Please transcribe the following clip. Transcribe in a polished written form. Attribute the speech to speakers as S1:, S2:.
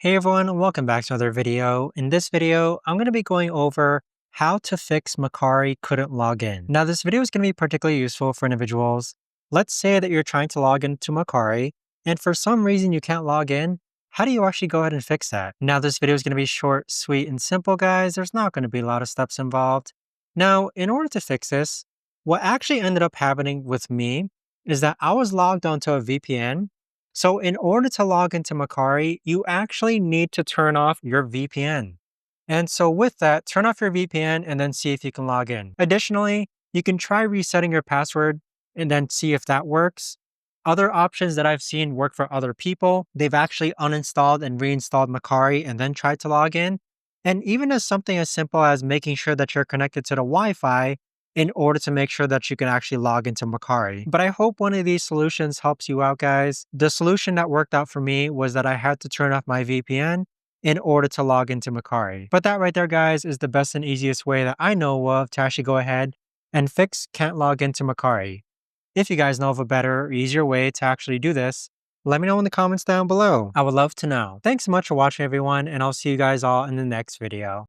S1: Hey everyone, welcome back to another video. In this video, I'm going to be going over how to fix Mercari couldn't log in. Now this video is going to be particularly useful for individuals. Let's say that you're trying to log into Mercari and for some reason you can't log in. How do you actually go ahead and fix that? Now this video is going to be short, sweet, and simple, guys. There's not going to be a lot of steps involved. Now, in order to fix this, what actually ended up happening with me is that I was logged onto a VPN. So in order to log into Mercari, you actually need to turn off your VPN. And so with that, turn off your VPN and then see if you can log in. Additionally, you can try resetting your password and then see if that works. Other options that I've seen work for other people, they've actually uninstalled and reinstalled Mercari and then tried to log in. And even as something as simple as making sure that you're connected to the Wi-Fi in order to make sure that you can actually log into Mercari. But I hope one of these solutions helps you out, guys. The solution that worked out for me was that I had to turn off my VPN in order to log into Mercari. But that right there, guys, is the best and easiest way that I know of to actually go ahead and fix can't log into Mercari. If you guys know of a better or easier way to actually do this, let me know in the comments down below. I would love to know. Thanks so much for watching, everyone, and I'll see you guys all in the next video.